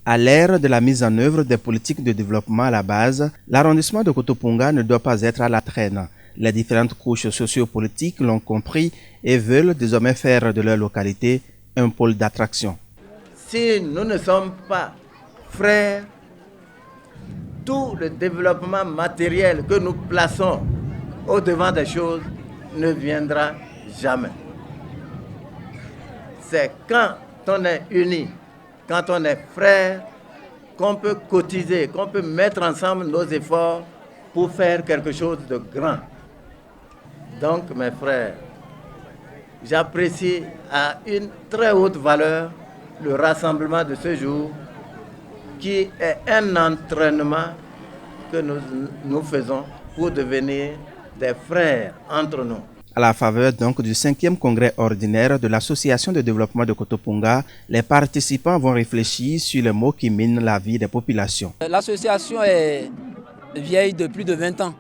À l'ère de la mise en œuvre des politiques de développement à la base, l'arrondissement de Kotopunga ne doit pas être à la traîne. Les différentes couches sociopolitiques l'ont compris et veulent désormais faire de leur localité un pôle d'attraction. Si nous ne sommes pas frères, tout le développement matériel que nous plaçons au devant des choses ne viendra jamais. C'est quand on est unis, quand on est frères, qu'on peut cotiser, qu'on peut mettre ensemble nos efforts pour faire quelque chose de grand. Donc, mes frères, j'apprécie à une très haute valeur le rassemblement de ce jour, qui est un entraînement que nous faisons pour devenir des frères entre nous. À la faveur donc du 5e congrès ordinaire de l'Association de développement de Kotopunga, les participants vont réfléchir sur les maux qui minent la vie des populations. L'association est vieille de plus de 20 ans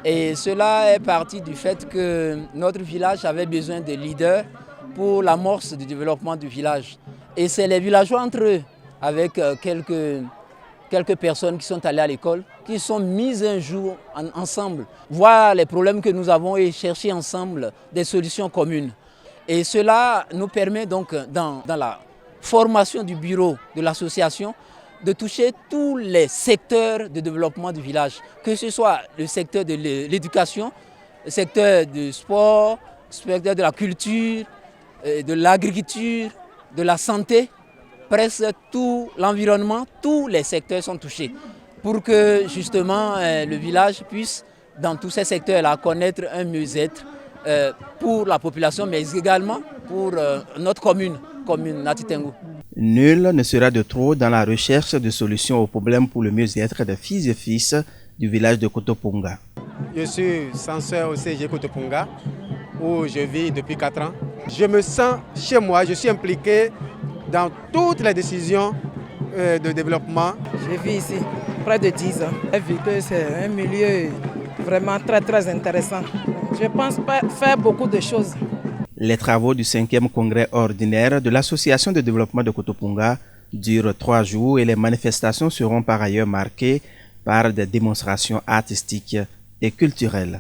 et cela est parti du fait que notre village avait besoin de leaders pour l'amorce du développement du village. Et c'est les villageois entre eux, avec quelques personnes qui sont allées à l'école, qui sont mises un jour ensemble, voir les problèmes que nous avons et chercher ensemble des solutions communes. Et cela nous permet donc, dans la formation du bureau de l'association, de toucher tous les secteurs de développement du village, que ce soit le secteur de l'éducation, le secteur du sport, le secteur de la culture, de l'agriculture, de la santé. Presque tout l'environnement, tous les secteurs sont touchés pour que justement le village puisse, dans tous ces secteurs-là, connaître un mieux-être pour la population, mais également pour notre commune Nati Tengu. Nul ne sera de trop dans la recherche de solutions aux problèmes pour le mieux-être des filles et fils du village de Kotopunga. Je suis censeur au CG Kotopunga, où je vis depuis 4 ans. Je me sens chez moi, je suis impliqué dans toutes les décisions de développement. Je vis ici près de 10 ans. J'ai vu que c'est un milieu vraiment très intéressant. Je pense faire beaucoup de choses. Les travaux du 5e congrès ordinaire de l'Association de développement de Kotopunga durent 3 jours et les manifestations seront par ailleurs marquées par des démonstrations artistiques et culturelles.